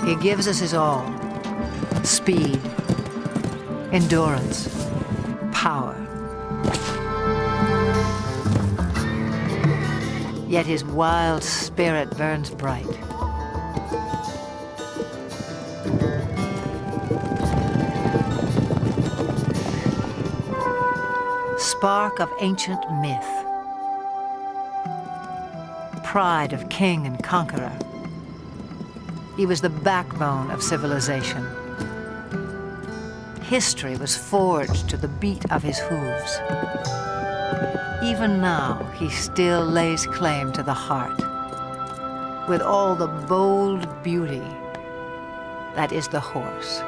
He gives us his all: speed, endurance, power. Yet his wild spirit burns bright. Spark of ancient myth, pride of king and conqueror. He was the backbone of civilization. History was forged to the beat of his hooves. Even now, he still lays claim to the heart, with all the bold beauty that is the horse.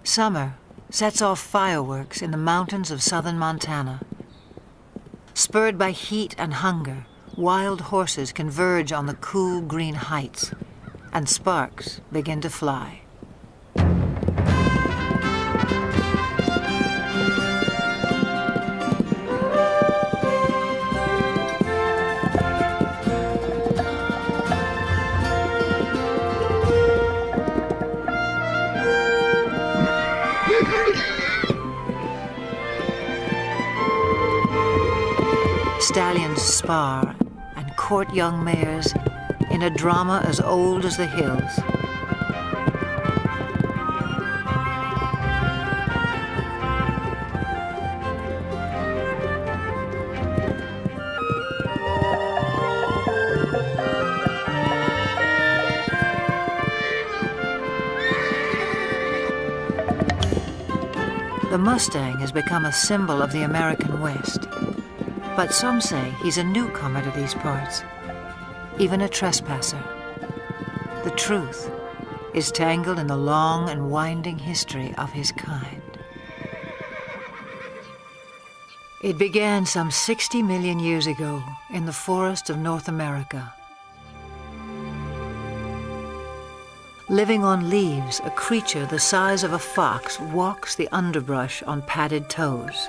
Summer sets off fireworks in the mountains of southern Montana. Spurred by heat and hunger, wild horses converge on the cool green heights, and sparks begin to fly. Stallions spar and court young mares in a drama as old as the hills. The Mustang has become a symbol of the American West. But some say he's a newcomer to these parts, even a trespasser. The truth is tangled in the long and winding history of his kind. It began some 60 million years ago in the forests of North America. Living on leaves, a creature the size of a fox walks the underbrush on padded toes.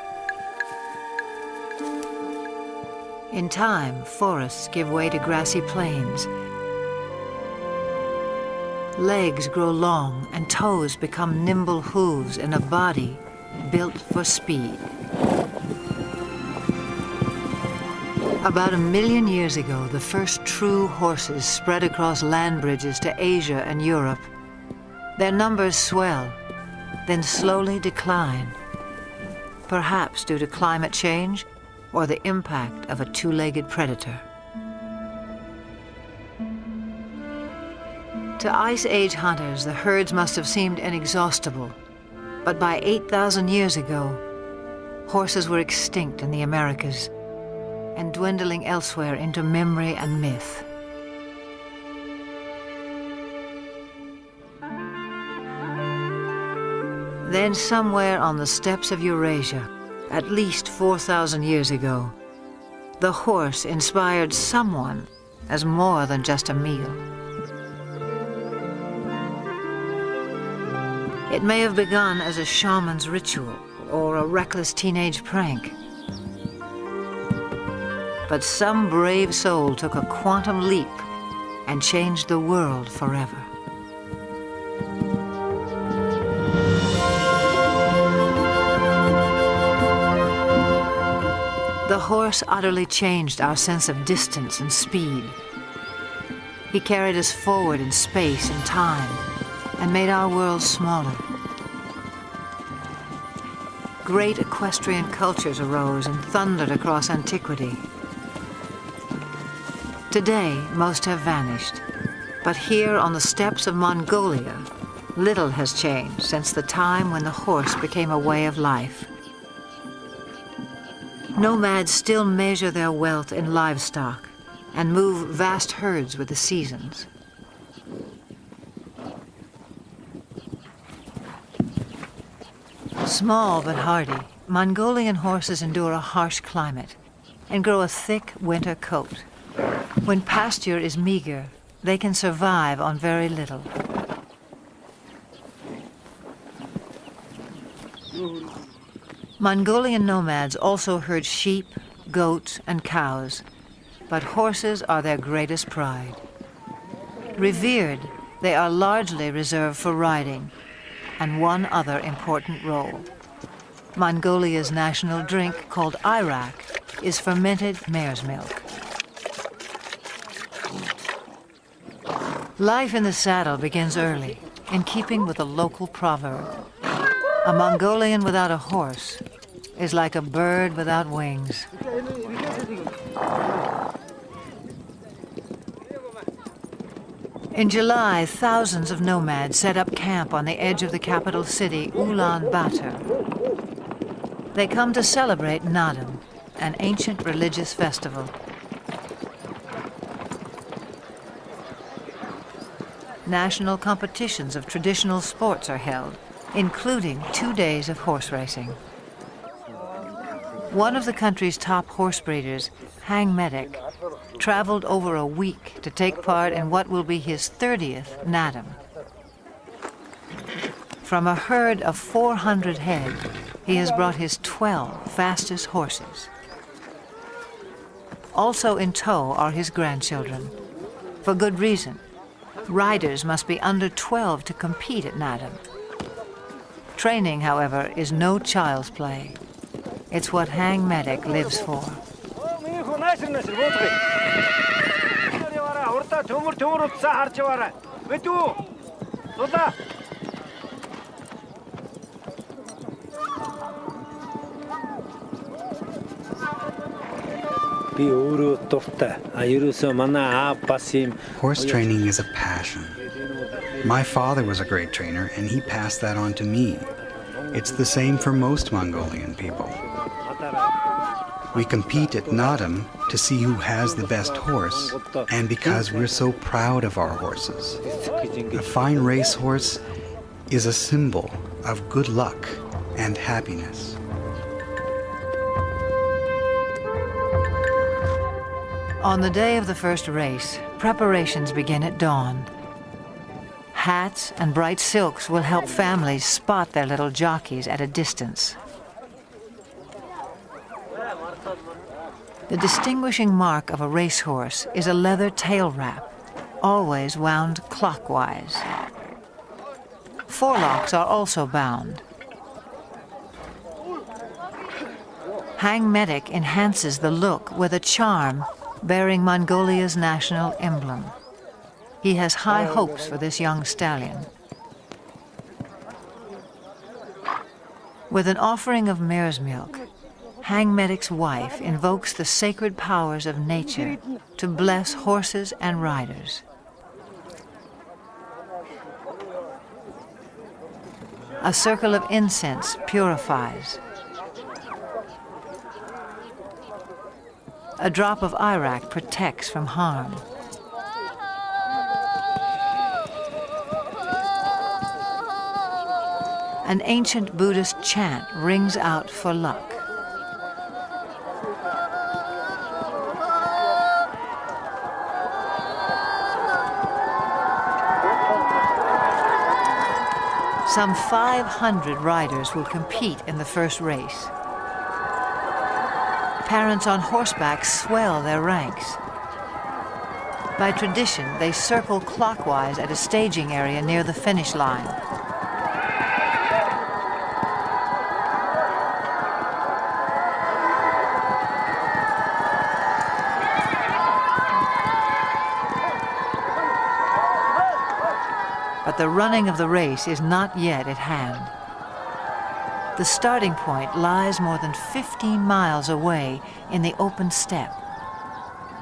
In time, forests give way to grassy plains. Legs grow long and toes become nimble hooves in a body built for speed. About 1 million years ago, the first true horses spread across land bridges to Asia and Europe. Their numbers swell, then slowly decline, perhaps due to climate change or the impact of a two-legged predator. To Ice Age hunters, the herds must have seemed inexhaustible, but by 8,000 years ago, horses were extinct in the Americas and dwindling elsewhere into memory and myth. Then somewhere on the steppes of Eurasia, at least 4,000 years ago, the horse inspired someone as more than just a meal. It may have begun as a shaman's ritual or a reckless teenage prank. But some brave soul took a quantum leap and changed the world forever. The horse utterly changed our sense of distance and speed. He carried us forward in space and time and made our world smaller. Great equestrian cultures arose and thundered across antiquity. Today, most have vanished, but here on the steppes of Mongolia, little has changed since the time when the horse became a way of life. Nomads still measure their wealth in livestock and move vast herds with the seasons. Small but hardy, Mongolian horses endure a harsh climate and grow a thick winter coat. When pasture is meager, they can survive on very little. Mongolian nomads also herd sheep, goats, and cows, but horses are their greatest pride. Revered, they are largely reserved for riding, and one other important role. Mongolia's national drink, called arak, is fermented mare's milk. Life in the saddle begins early, in keeping with a local proverb. A Mongolian without a horse is like a bird without wings. In July, thousands of nomads set up camp on the edge of the capital city, Ulaanbaatar. They come to celebrate Naadam, an ancient religious festival. National competitions of traditional sports are held, including 2 days of horse racing. One of the country's top horse breeders, Hang Medic, traveled over a week to take part in what will be his 30th Naadam. From a herd of 400 head, he has brought his 12 fastest horses. Also in tow are his grandchildren. For good reason. Riders must be under 12 to compete at Naadam. Training, however, is no child's play. It's what Hang Medic lives for. Horse training is a passion. My father was a great trainer, and he passed that on to me. It's the same for most Mongolian people. We compete at Naadam to see who has the best horse, and because we're so proud of our horses. A fine racehorse is a symbol of good luck and happiness. On the day of the first race, preparations begin at dawn. Hats and bright silks will help families spot their little jockeys at a distance. The distinguishing mark of a racehorse is a leather tail wrap, always wound clockwise. Forelocks are also bound. Hang Medic enhances the look with a charm bearing Mongolia's national emblem. He has high hopes for this young stallion. With an offering of mare's milk, Hang Medic's wife invokes the sacred powers of nature to bless horses and riders. A circle of incense purifies. A drop of arak protects from harm. An ancient Buddhist chant rings out for luck. Some 500 riders will compete in the first race. Parents on horseback swell their ranks. By tradition, they circle clockwise at a staging area near the finish line. But the running of the race is not yet at hand. The starting point lies more than 15 miles away in the open steppe.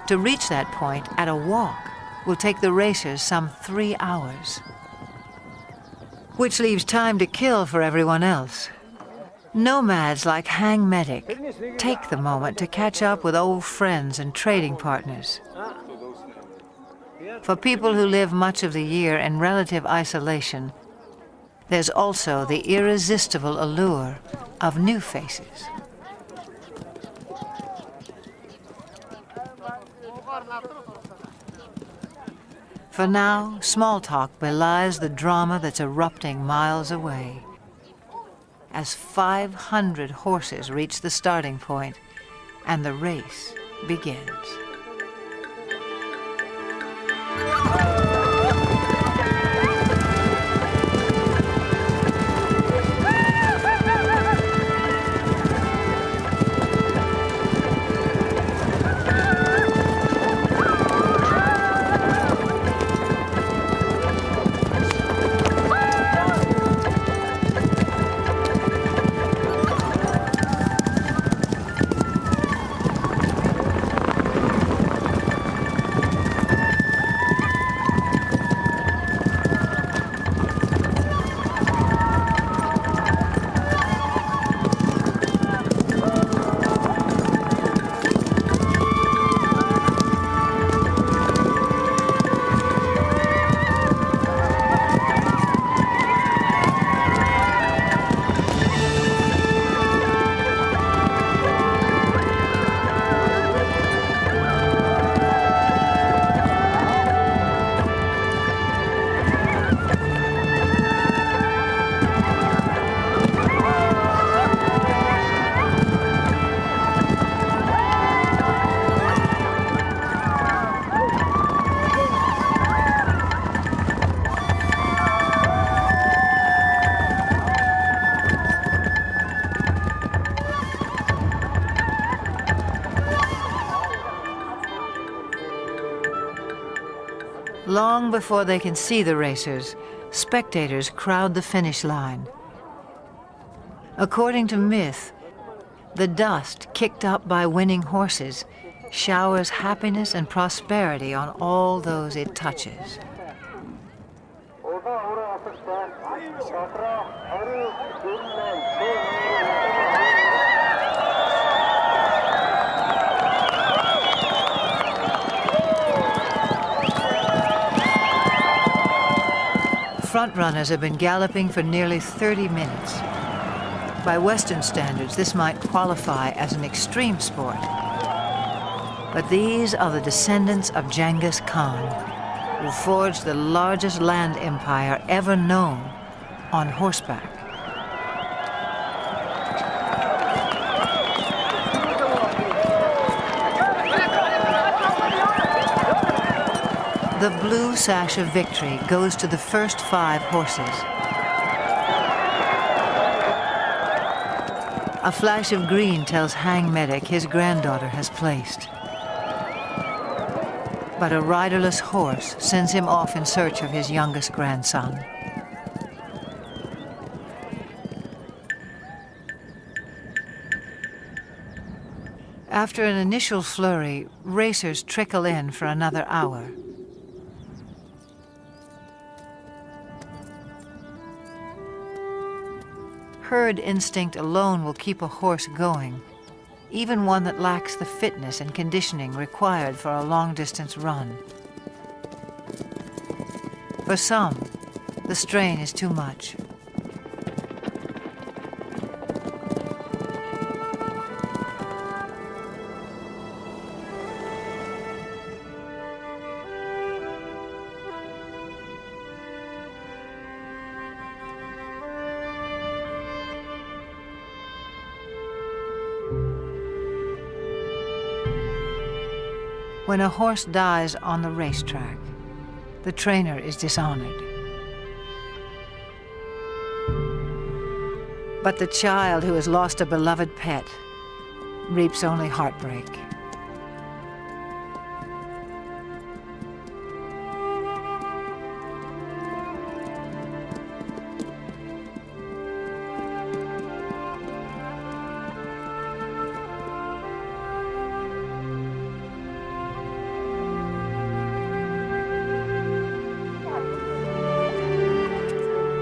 To reach that point at a walk will take the racers some 3 hours, which leaves time to kill for everyone else. Nomads like Hang Medic take the moment to catch up with old friends and trading partners. For people who live much of the year in relative isolation, there's also the irresistible allure of new faces. For now, small talk belies the drama that's erupting miles away. As 500 horses reach the starting point, and the race begins. Long before they can see the racers, spectators crowd the finish line. According to myth, the dust kicked up by winning horses showers happiness and prosperity on all those it touches. Frontrunners have been galloping for nearly 30 minutes. By Western standards, this might qualify as an extreme sport. But these are the descendants of Genghis Khan, who forged the largest land empire ever known on horseback. The blue sash of victory goes to the first 5 horses. A flash of green tells Hang Medic his granddaughter has placed. But a riderless horse sends him off in search of his youngest grandson. After an initial flurry, racers trickle in for another hour. Herd instinct alone will keep a horse going, even one that lacks the fitness and conditioning required for a long-distance run. For some, the strain is too much. When a horse dies on the racetrack, the trainer is dishonored. But the child who has lost a beloved pet reaps only heartbreak.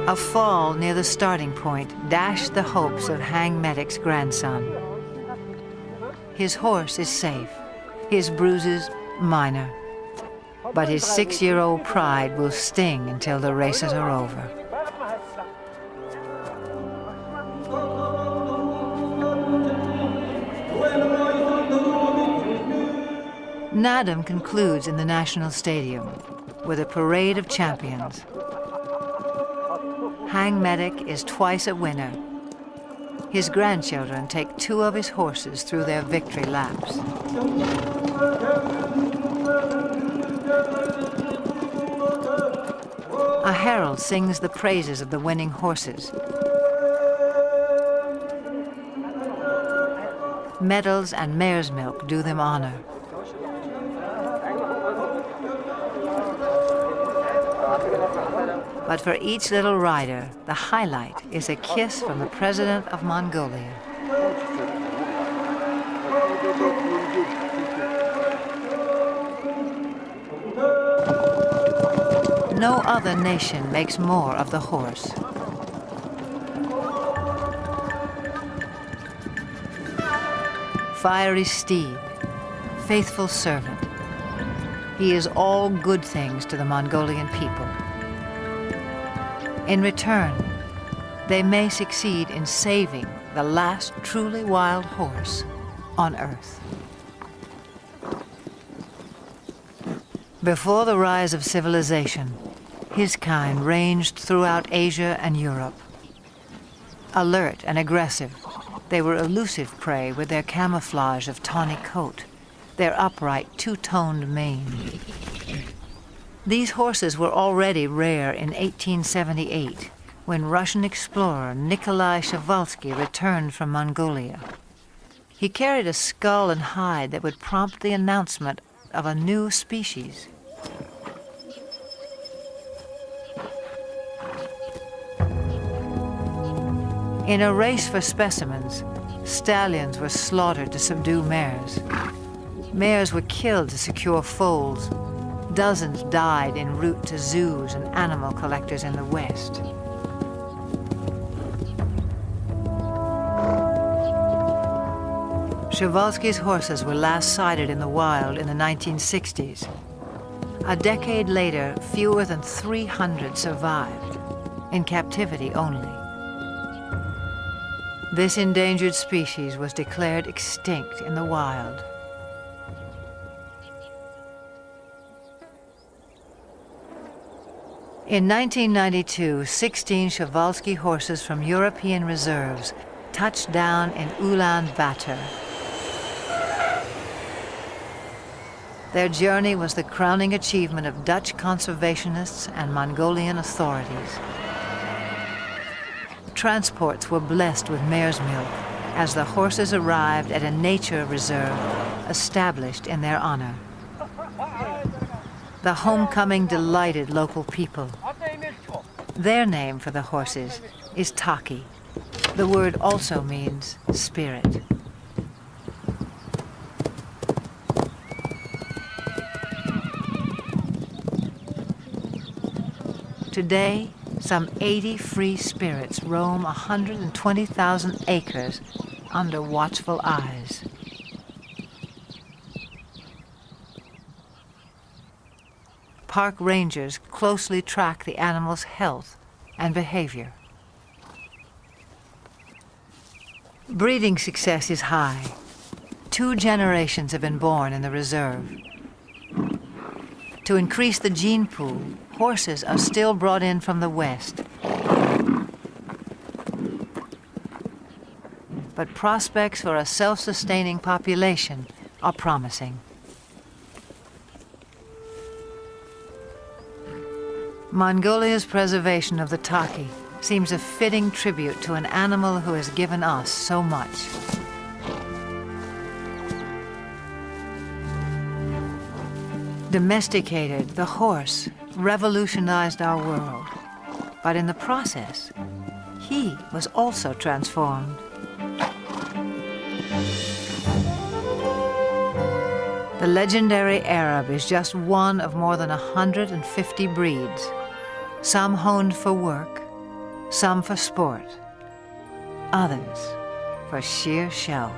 A fall near the starting point dashed the hopes of Hang Medic's grandson. His horse is safe, his bruises minor, but his 6-year-old pride will sting until the races are over. Nadam concludes in the National Stadium. with a parade of champions. Hang Medic is twice a winner. His grandchildren take 2 of his horses through their victory laps. A herald sings the praises of the winning horses. Medals and mare's milk do them honor. But for each little rider, the highlight is a kiss from the president of Mongolia. No other nation makes more of the horse. Fiery steed, faithful servant. He is all good things to the Mongolian people. In return, they may succeed in saving the last truly wild horse on Earth. Before the rise of civilization, his kind ranged throughout Asia and Europe. Alert and aggressive, they were elusive prey with their camouflage of tawny coat, their upright two-toned mane. These horses were already rare in 1878, when Russian explorer Nikolai Przewalski returned from Mongolia. He carried a skull and hide that would prompt the announcement of a new species. In a race for specimens, stallions were slaughtered to subdue mares. Mares were killed to secure foals. Dozens died en route to zoos and animal collectors in the West. Przewalski's horses were last sighted in the wild in the 1960s. A decade later, fewer than 300 survived, in captivity only. This endangered species was declared extinct in the wild. In 1992, 16 Przewalski horses from European reserves touched down in Ulaanbaatar. Their journey was the crowning achievement of Dutch conservationists and Mongolian authorities. Transports were blessed with mare's milk as the horses arrived at a nature reserve established in their honor. The homecoming delighted local people. Their name for the horses is Taki. The word also means spirit. Today, some 80 free spirits roam 120,000 acres under watchful eyes. Park rangers closely track the animal's health and behavior. Breeding success is high. 2 generations have been born in the reserve. To increase the gene pool, horses are still brought in from the West. But prospects for a self-sustaining population are promising. Mongolia's preservation of the Taki seems a fitting tribute to an animal who has given us so much. Domesticated, the horse revolutionized our world, but in the process, he was also transformed. The legendary Arab is just one of more than 150 breeds, some honed for work, some for sport, others for sheer show.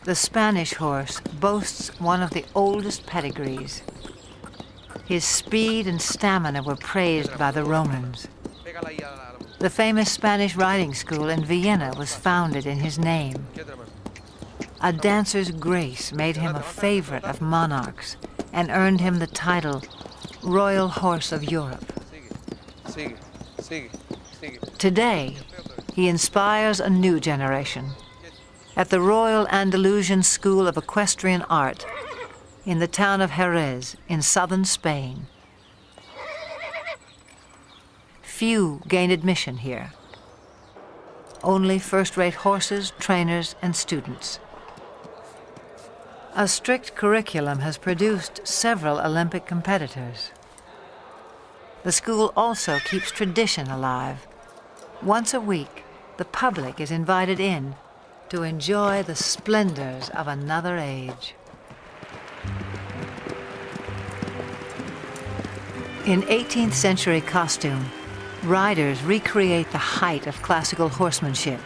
The Spanish horse boasts one of the oldest pedigrees. His speed and stamina were praised by the Romans. The famous Spanish riding school in Vienna was founded in his name. A dancer's grace made him a favorite of monarchs and earned him the title Royal Horse of Europe. Today, he inspires a new generation. At the Royal Andalusian School of Equestrian Art in the town of Jerez in southern Spain. Few gain admission here. Only first-rate horses, trainers, and students. A strict curriculum has produced several Olympic competitors. The school also keeps tradition alive. Once a week, the public is invited in to enjoy the splendors of another age. In 18th century costume, riders recreate the height of classical horsemanship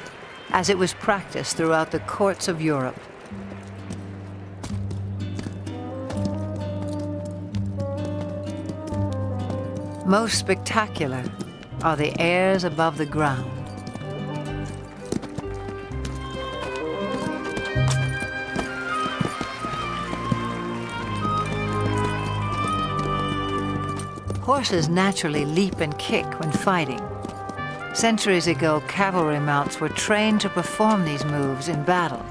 as it was practiced throughout the courts of Europe. Most spectacular are the airs above the ground. Horses naturally leap and kick when fighting. Centuries ago, cavalry mounts were trained to perform these moves in battle.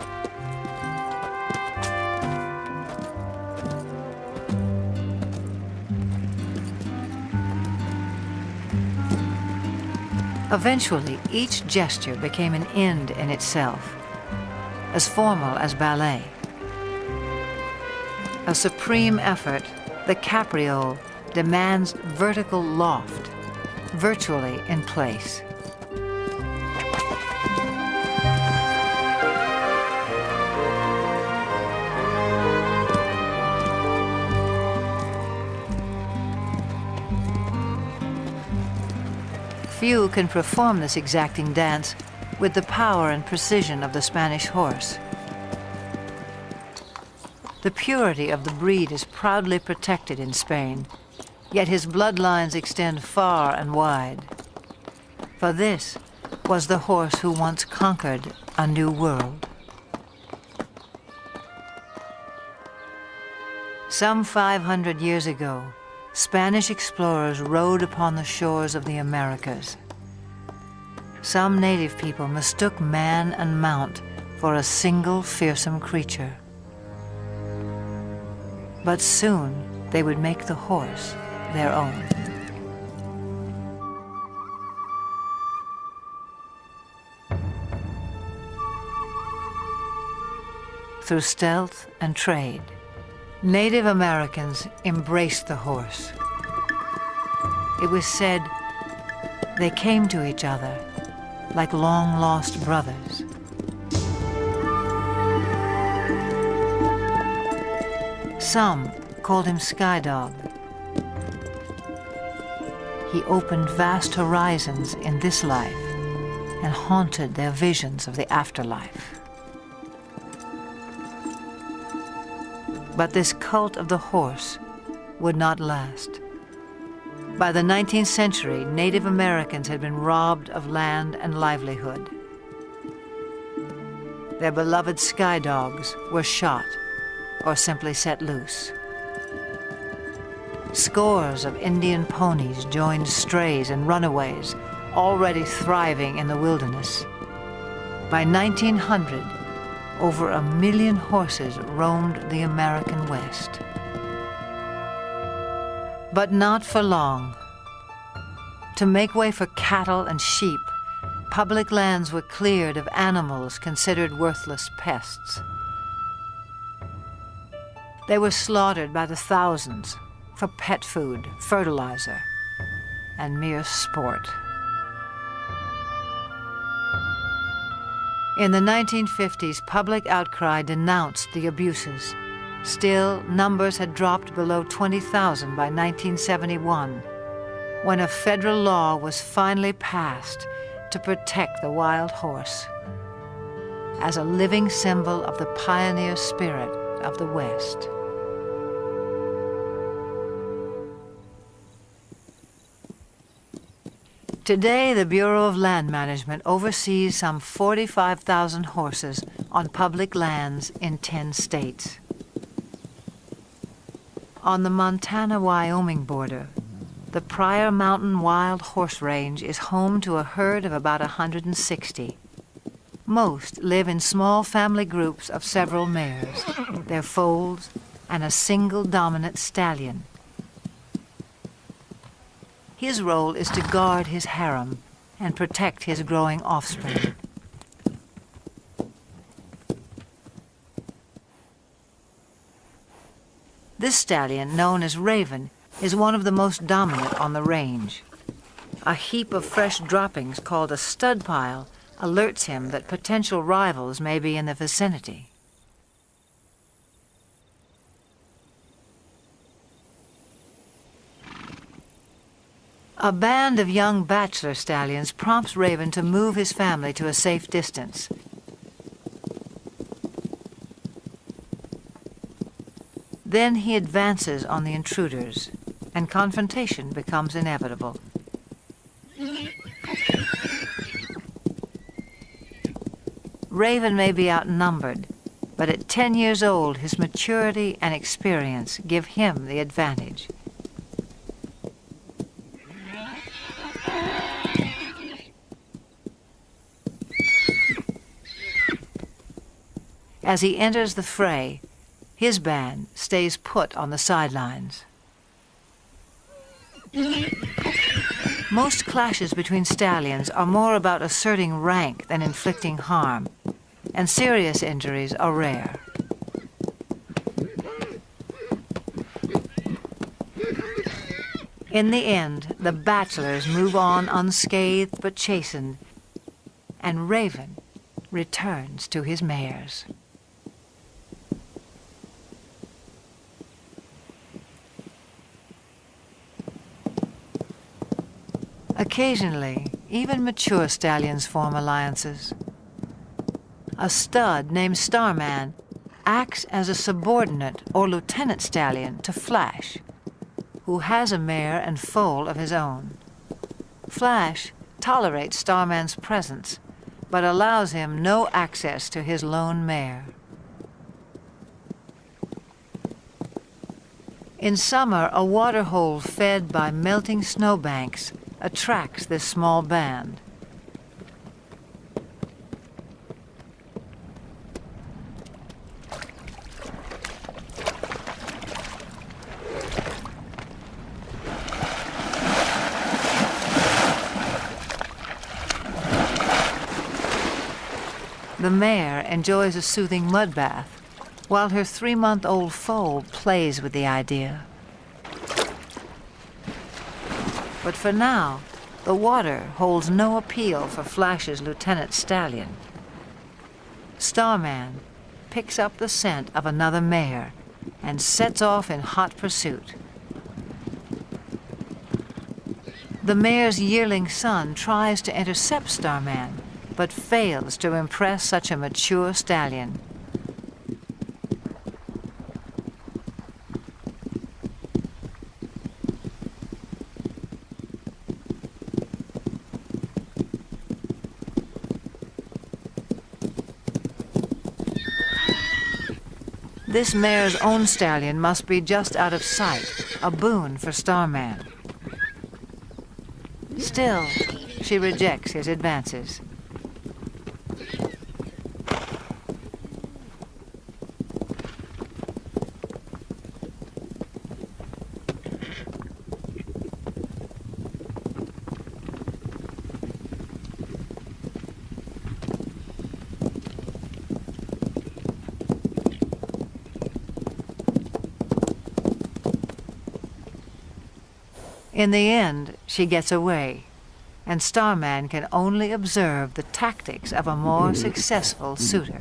Eventually, each gesture became an end in itself, as formal as ballet. A supreme effort, the capriole demands vertical loft, virtually in place. Few can perform this exacting dance with the power and precision of the Spanish horse. The purity of the breed is proudly protected in Spain, yet his bloodlines extend far and wide. For this was the horse who once conquered a new world. Some 500 years ago, Spanish explorers rode upon the shores of the Americas. Some native people mistook man and mount for a single fearsome creature. But soon they would make the horse their own. Through stealth and trade, Native Americans embraced the horse. It was said they came to each other like long-lost brothers. Some called him Sky Dog. He opened vast horizons in this life and haunted their visions of the afterlife. But this cult of the horse would not last. By the 19th century, Native Americans had been robbed of land and livelihood. Their beloved sky dogs were shot or simply set loose. Scores of Indian ponies joined strays and runaways, already thriving in the wilderness. By 1900, over 1 million horses roamed the American West. But not for long. To make way for cattle and sheep, public lands were cleared of animals considered worthless pests. They were slaughtered by the thousands for pet food, fertilizer, and mere sport. In the 1950s, public outcry denounced the abuses. Still, numbers had dropped below 20,000 by 1971, when a federal law was finally passed to protect the wild horse. as a living symbol of the pioneer spirit of the West. Today, the Bureau of Land Management oversees some 45,000 horses on public lands in 10 states. On the Montana-Wyoming border, the Pryor Mountain Wild Horse Range is home to a herd of about 160. Most live in small family groups of several mares, their foals, and a single dominant stallion. His role is to guard his harem and protect his growing offspring. This stallion, known as Raven, is one of the most dominant on the range. A heap of fresh droppings called a stud pile alerts him that potential rivals may be in the vicinity. A band of young bachelor stallions prompts Raven to move his family to a safe distance. Then he advances on the intruders, and confrontation becomes inevitable. Raven may be outnumbered, but at 10 years old, his maturity and experience give him the advantage. As he enters the fray, his band stays put on the sidelines. Most clashes between stallions are more about asserting rank than inflicting harm, and serious injuries are rare. In the end, the bachelors move on unscathed but chastened, and Raven returns to his mares. Occasionally, even mature stallions form alliances. A stud named Starman acts as a subordinate or lieutenant stallion to Flash, who has a mare and foal of his own. Flash tolerates Starman's presence, but allows him no access to his lone mare. In summer, a waterhole fed by melting snowbanks attracts this small band. The mare enjoys a soothing mud bath, while her 3-month-old foal plays with the idea. But for now, the water holds no appeal for Flash's lieutenant stallion. Starman picks up the scent of another mare and sets off in hot pursuit. The mare's yearling son tries to intercept Starman, but fails to impress such a mature stallion. This mare's own stallion must be just out of sight, a boon for Starman. Still, she rejects his advances. In the end, she gets away, and Starman can only observe the tactics of a more successful suitor.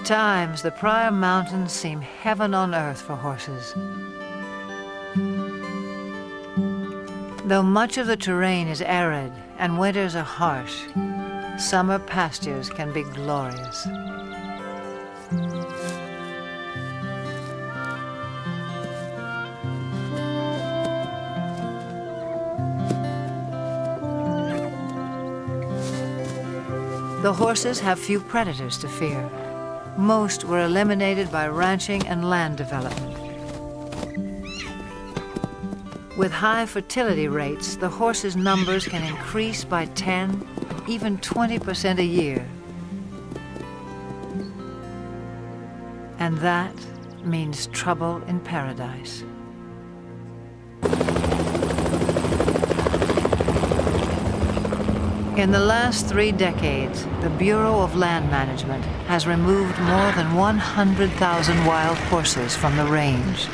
times, the Pryor Mountains seem heaven on earth for horses. Though much of the terrain is arid and winters are harsh, summer pastures can be glorious. The horses have few predators to fear. Most were eliminated by ranching and land development. With high fertility rates, the horses' numbers can increase by 10, even 20% a year. And that means trouble in paradise. In the last 3 decades, the Bureau of Land Management has removed more than 100,000 wild horses from the range.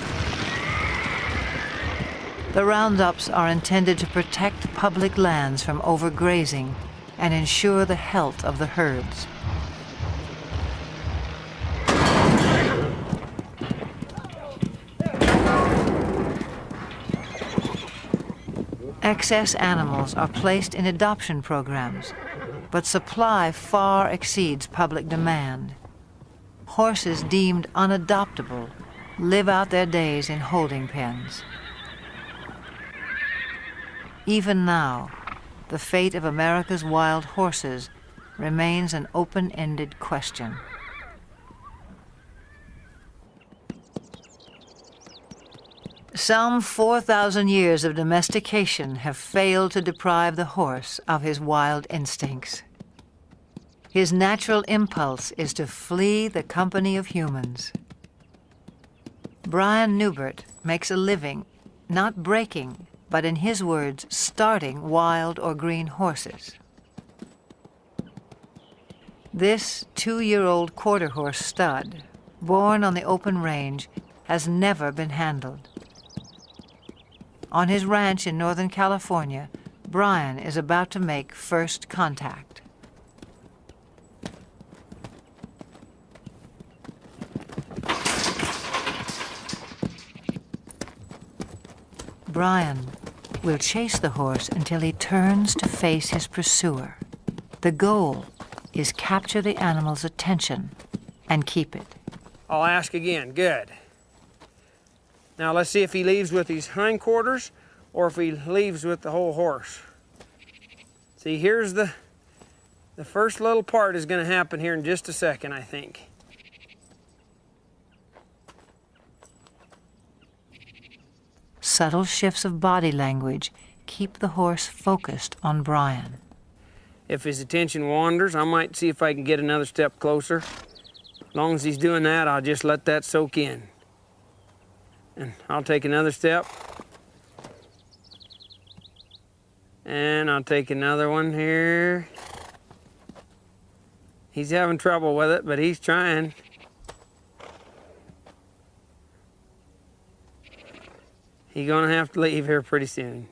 The roundups are intended to protect public lands from overgrazing and ensure the health of the herds. Excess animals are placed in adoption programs, but supply far exceeds public demand. Horses deemed unadoptable live out their days in holding pens. Even now, the fate of America's wild horses remains an open-ended question. Some 4,000 years of domestication have failed to deprive the horse of his wild instincts. His natural impulse is to flee the company of humans. Brian Newbert makes a living not breaking, but in his words, starting wild or green horses. This 2-year-old quarter horse stud, born on the open range, has never been handled. On his ranch in Northern California, Brian is about to make first contact. Brian will chase the horse until he turns to face his pursuer. The goal is capture the animal's attention and keep it. I'll ask again. Good. Now let's see if he leaves with his hindquarters or if he leaves with the whole horse. See, here's the first little part is going to happen here in just a second, I think. Subtle shifts of body language keep the horse focused on Brian. If his attention wanders, I might see if I can get another step closer. As long as he's doing that, I'll just let that soak in. And I'll take another step. And I'll take another one here. He's having trouble with it, but he's trying. He's gonna have to leave here pretty soon.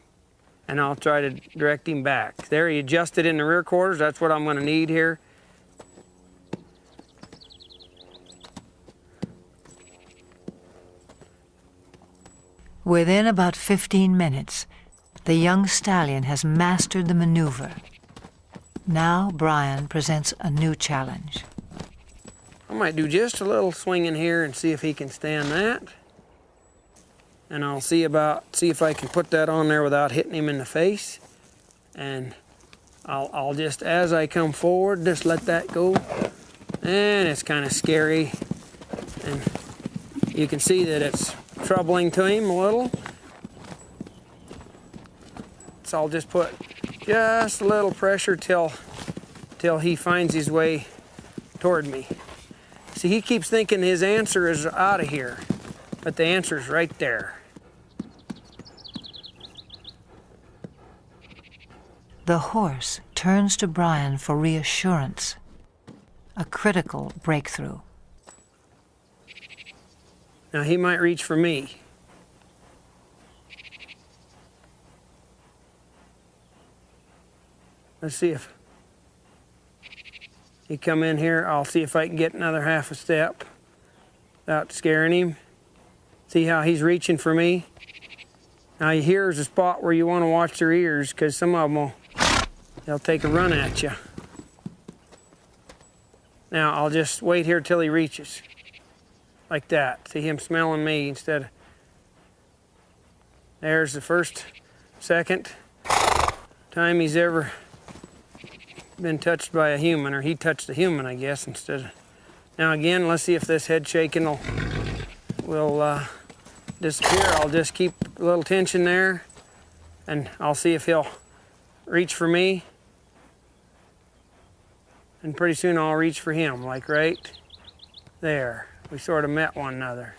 And I'll try to direct him back. There, he adjusted in the rear quarters. That's what I'm gonna need here. Within about 15 minutes, the young stallion has mastered the maneuver. Now Brian presents a new challenge. I might do just a little swinging here and see if he can stand that. And I'll see if I can put that on there without hitting him in the face. And I'll just, as I come forward, just let that go. And it's kind of scary. And you can see that it's troubling to him a little. So I'll just put just a little pressure till he finds his way toward me. See, he keeps thinking his answer is out of here, but the answer's right there. The horse turns to Brian for reassurance, a critical breakthrough. Now he might reach for me. Let's see if... He come in here, I'll see if I can get another half a step without scaring him. See how he's reaching for me? Now here's a spot where you want to watch their ears, because some of them they'll take a run at you. Now I'll just wait here till he reaches. Like that. See him smelling me instead of... There's the first, second time he's ever been touched by a human, or he touched a human, I guess, instead of... Now again, let's see if this head shaking will disappear. I'll just keep a little tension there, and I'll see if he'll reach for me. And pretty soon I'll reach for him, like right there. We sort of met one another.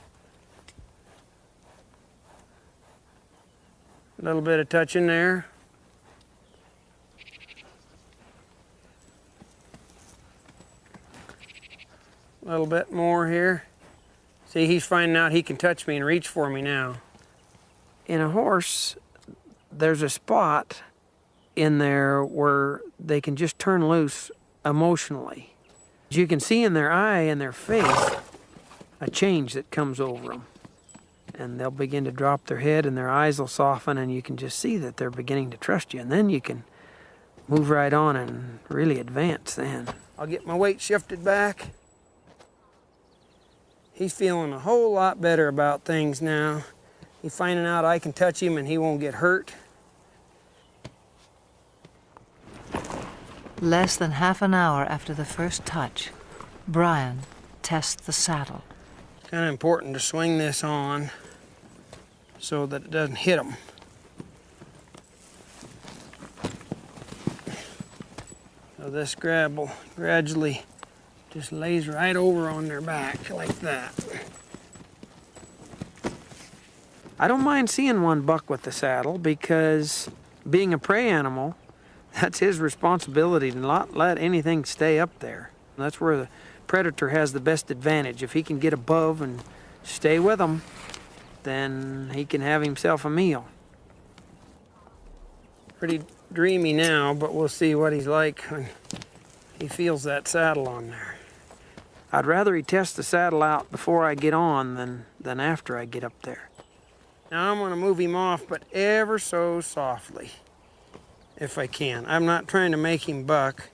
A little bit of touching there. A little bit more here. See, he's finding out he can touch me and reach for me now. In a horse, there's a spot in there where they can just turn loose emotionally. You can see in their eye and their face a change that comes over them. And they'll begin to drop their head and their eyes will soften, and you can just see that they're beginning to trust you. And then you can move right on and really advance then. I'll get my weight shifted back. He's feeling a whole lot better about things now. He's finding out I can touch him and he won't get hurt. Less than half an hour after the first touch, Brian tests the saddle. It's kind of important to swing this on so that it doesn't hit him. So this grab will gradually just lays right over on their back like that. I don't mind seeing one buck with the saddle, because being a prey animal, that's his responsibility to not let anything stay up there. That's where the predator has the best advantage. If he can get above and stay with them, then he can have himself a meal. Pretty dreamy now, but we'll see what he's like when he feels that saddle on there. I'd rather he test the saddle out before I get on than after I get up there. Now I'm gonna move him off, but ever so softly, if I can. I'm not trying to make him buck.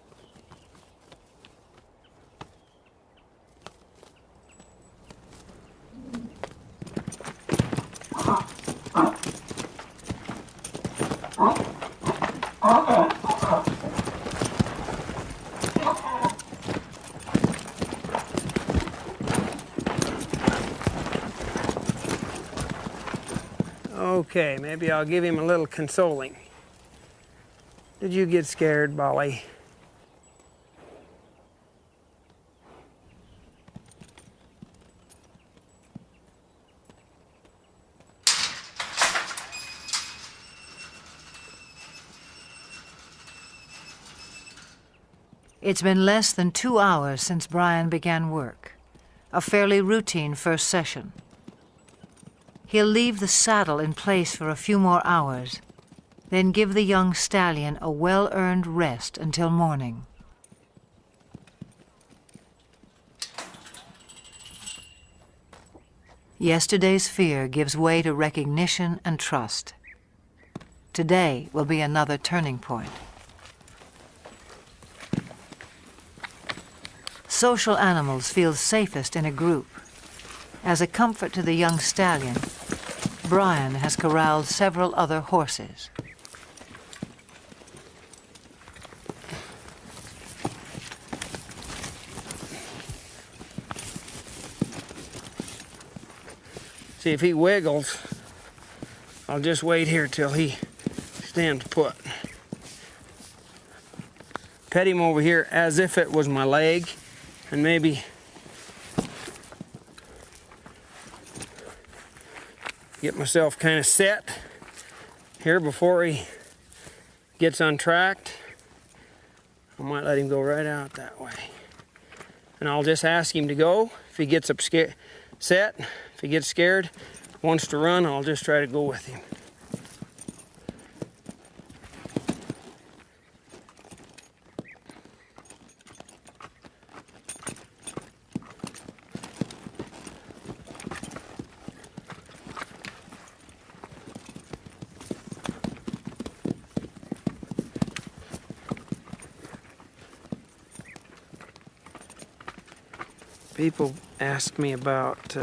Okay, maybe I'll give him a little consoling. Did you get scared, Bolly? It's been less than 2 hours since Brian began work, a fairly routine first session. He'll leave the saddle in place for a few more hours, then give the young stallion a well-earned rest until morning. Yesterday's fear gives way to recognition and trust. Today will be another turning point. Social animals feel safest in a group. As a comfort to the young stallion, Brian has corralled several other horses. See, if he wiggles, I'll just wait here till he stands put. Pet him over here as if it was my leg, and maybe get myself kind of set here before he gets untracked. I might let him go right out that way. And I'll just ask him to go. If he gets up set, if he gets scared, wants to run, I'll just try to go with him. People ask me about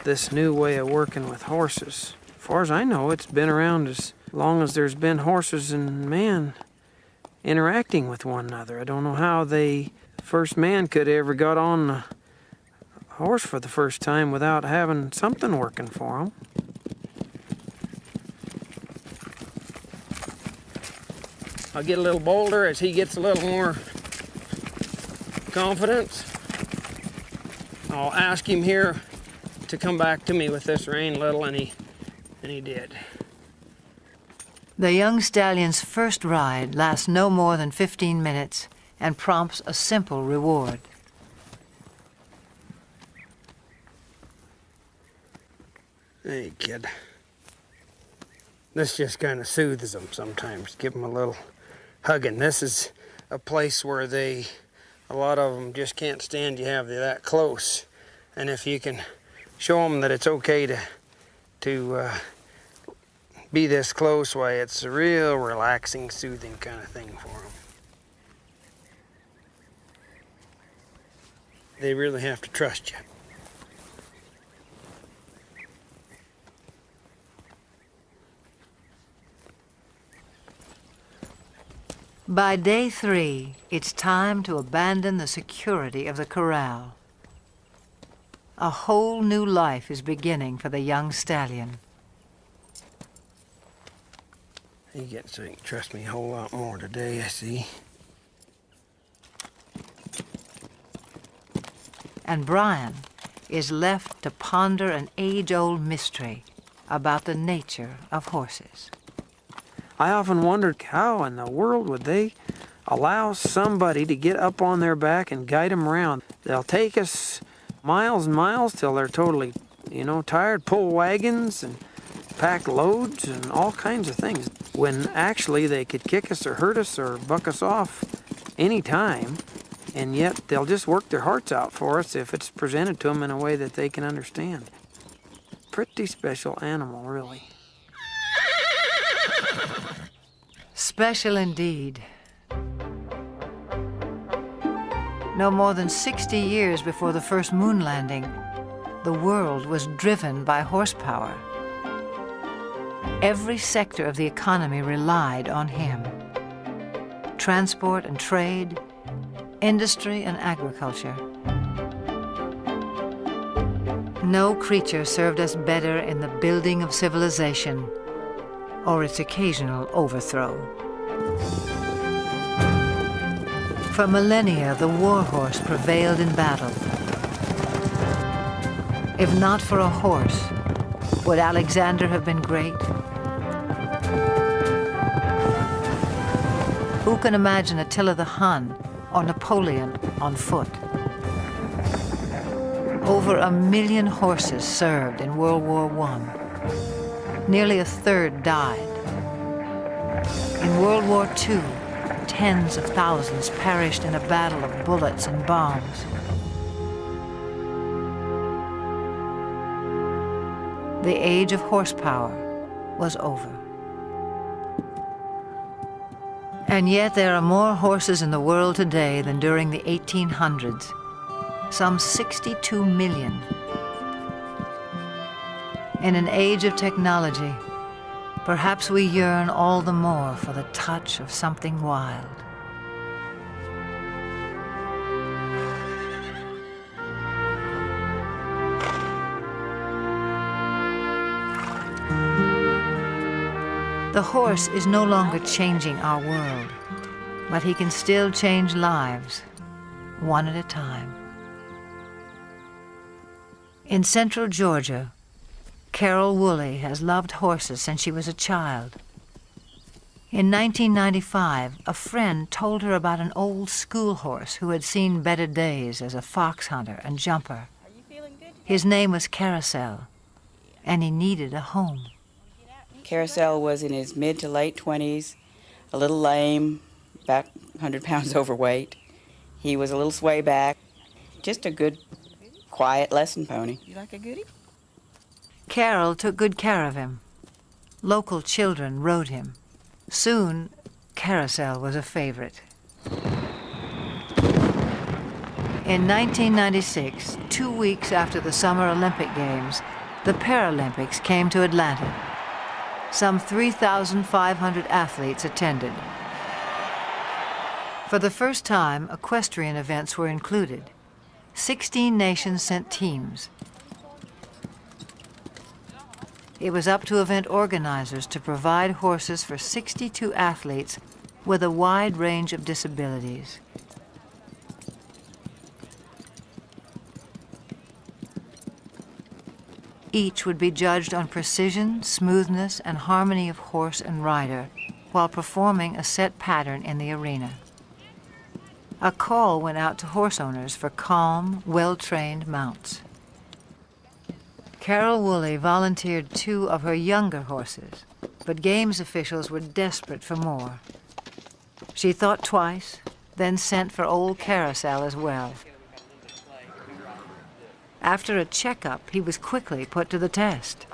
this new way of working with horses. As far as I know, it's been around as long as there's been horses and man interacting with one another. I don't know how the first man could ever got on a horse for the first time without having something working for him. I'll get a little bolder as he gets a little more confidence. I'll ask him here to come back to me with this rein a little, and he did. The young stallion's first ride lasts no more than 15 minutes and prompts a simple reward. Hey, kid. This just kind of soothes them sometimes. Give them a little hugging. This is a place where a lot of them just can't stand you have you that close. And if you can show them that it's okay to be this close, why, it's a real relaxing, soothing kind of thing for them. They really have to trust you. By day 3, it's time to abandon the security of the corral. A whole new life is beginning for the young stallion. He gets so he can trust me a whole lot more today, I see. And Brian is left to ponder an age-old mystery about the nature of horses. I often wondered how in the world would they allow somebody to get up on their back and guide them around. They'll take us miles and miles till they're totally, tired, pull wagons and pack loads and all kinds of things, when actually they could kick us or hurt us or buck us off any time, and yet they'll just work their hearts out for us if it's presented to them in a way that they can understand. Pretty special animal, really. Special indeed. No more than 60 years before the first moon landing, the world was driven by horsepower. Every sector of the economy relied on him. Transport and trade, industry and agriculture. No creature served us better in the building of civilization or its occasional overthrow. For millennia, the warhorse prevailed in battle. If not for a horse, would Alexander have been great? Who can imagine Attila the Hun or Napoleon on foot? Over 1 million horses served in World War I. Nearly a third died. In World War II, tens of thousands perished in a battle of bullets and bombs. The age of horsepower was over. And yet there are more horses in the world today than during the 1800s, some 62 million. In an age of technology, perhaps we yearn all the more for the touch of something wild. The horse is no longer changing our world, but he can still change lives, one at a time. In central Georgia, Carol Woolley has loved horses since she was a child. In 1995, a friend told her about an old school horse who had seen better days as a fox hunter and jumper. His name was Carousel, and he needed a home. Carousel was in his mid to late 20s, a little lame, about 100 pounds overweight. He was a little sway back, just a good, quiet lesson pony. You like a goodie? Carol took good care of him. Local children rode him. Soon, Carousel was a favorite. In 1996, 2 weeks after the Summer Olympic Games, the Paralympics came to Atlanta. Some 3,500 athletes attended. For the first time, equestrian events were included. 16 nations sent teams. It was up to event organizers to provide horses for 62 athletes with a wide range of disabilities. Each would be judged on precision, smoothness, and harmony of horse and rider while performing a set pattern in the arena. A call went out to horse owners for calm, well-trained mounts. Carol Woolley volunteered 2 of her younger horses, but games officials were desperate for more. She thought twice, then sent for old Carousel as well. After a checkup, he was quickly put to the test.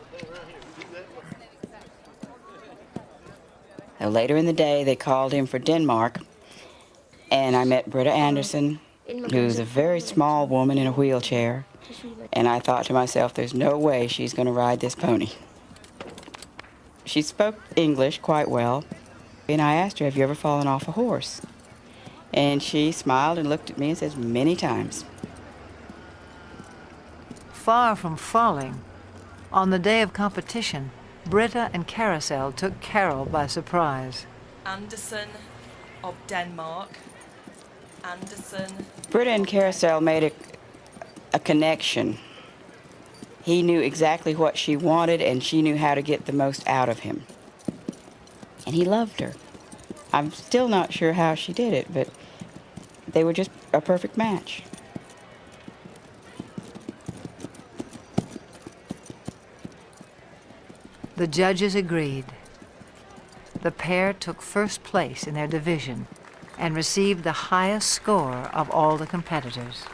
Later in the day, they called him for Denmark, and I met Britta Anderson, who's a very small woman in a wheelchair, and I thought to myself, there's no way she's going to ride this pony. She spoke English quite well, and I asked her, have you ever fallen off a horse? And she smiled and looked at me and says, many times. Far from falling, on the day of competition, Britta and Carousel took Carol by surprise. Anderson of Denmark. Anderson. Britta and Carousel made a connection. He knew exactly what she wanted, and she knew how to get the most out of him. And he loved her. I'm still not sure how she did it, but they were just a perfect match. The judges agreed. The pair took first place in their division and received the highest score of all the competitors.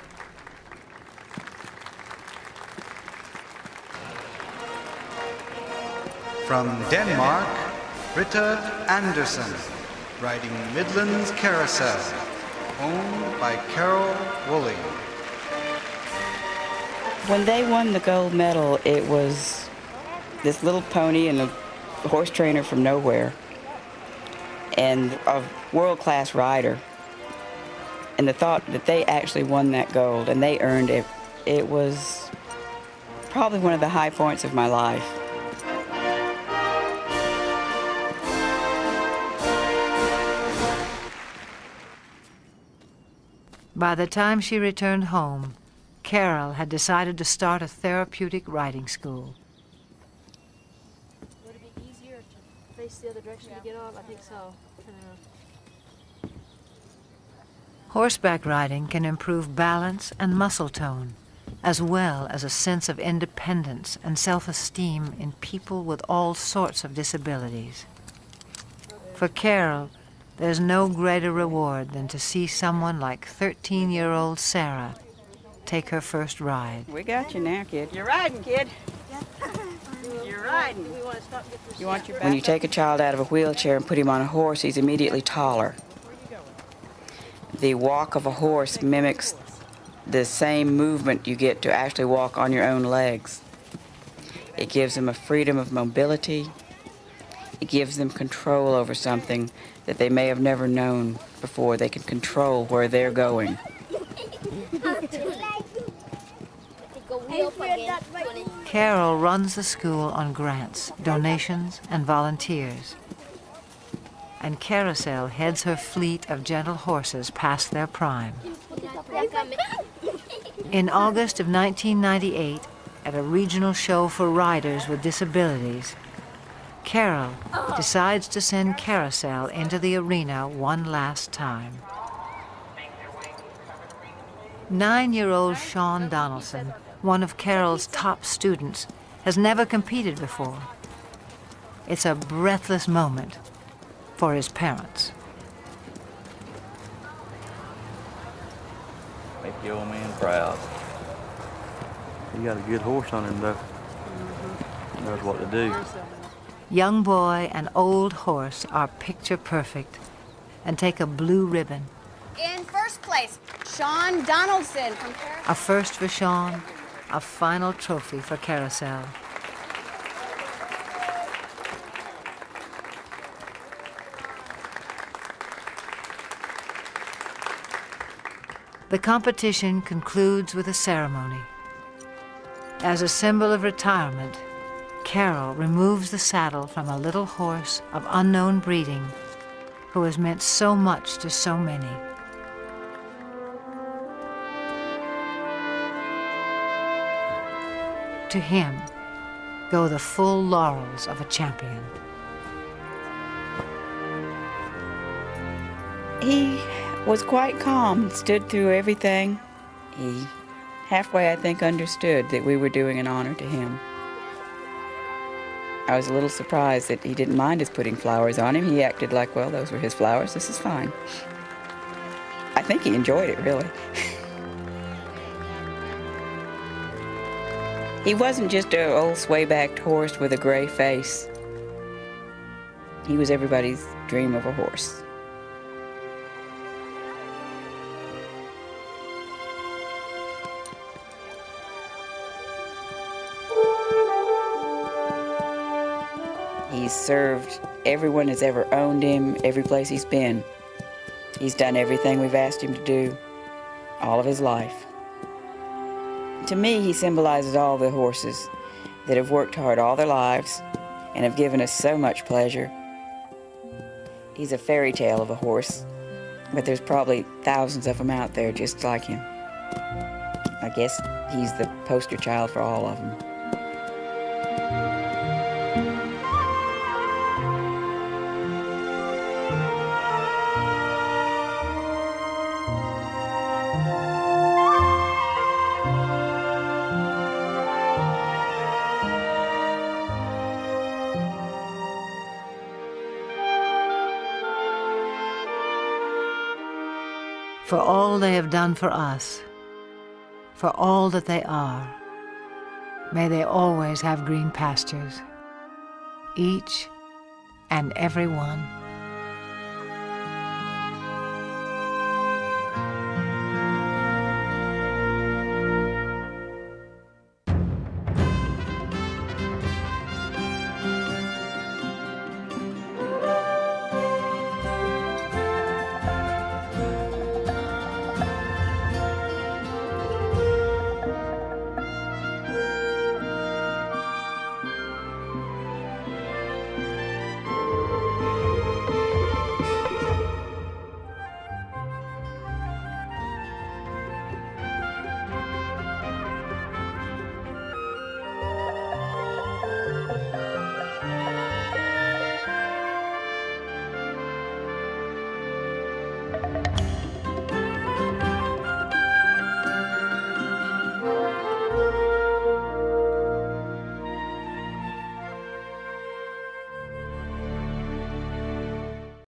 From Denmark, Britta Anderson, riding Midland's Carousel, owned by Carol Woolley. When they won the gold medal, it was this little pony and a horse trainer from nowhere, and a world-class rider. And the thought that they actually won that gold and they earned it, it was probably one of the high points of my life. By the time she returned home, Carol had decided to start a therapeutic riding school. Would it be easier to face the other direction to get off? I think so. Horseback riding can improve balance and muscle tone, as well as a sense of independence and self-esteem in people with all sorts of disabilities. For Carol, there's no greater reward than to see someone like 13-year-old Sarah take her first ride. We got you now, kid. You're riding, kid. You're riding. You want your back? When you take a child out of a wheelchair and put him on a horse, he's immediately taller. The walk of a horse mimics the same movement you get to actually walk on your own legs. It gives them a freedom of mobility. It gives them control over something that they may have never known before. They can control where they're going. Carol runs the school on grants, donations, and volunteers. And Carousel heads her fleet of gentle horses past their prime. In August of 1998, at a regional show for riders with disabilities, Carol decides to send Carousel into the arena one last time. 9-year-old Sean Donaldson, one of Carol's top students, has never competed before. It's a breathless moment for his parents. Make your old man proud. You got a good horse on him, though. Knows what to do. Young boy and old horse are picture perfect and take a blue ribbon. In first first place, Sean Donaldson from Carousel. A first for Sean, a final trophy for Carousel. The competition concludes with a ceremony. As a symbol of retirement, Carol removes the saddle from a little horse of unknown breeding who has meant so much to so many. To him go the full laurels of a champion. He was quite calm and stood through everything. He halfway, I think, understood that we were doing an honor to him. I was a little surprised that he didn't mind us putting flowers on him. He acted like, well, those were his flowers, this is fine. I think he enjoyed it, really. He wasn't just an old sway-backed horse with a gray face. He was everybody's dream of a horse. He's served everyone that's ever owned him, every place he's been. He's done everything we've asked him to do, all of his life. To me, he symbolizes all the horses that have worked hard all their lives and have given us so much pleasure. He's a fairy tale of a horse, but there's probably thousands of them out there just like him. I guess he's the poster child for all of them. For all they have done for us, for all that they are, may they always have green pastures, each and every one.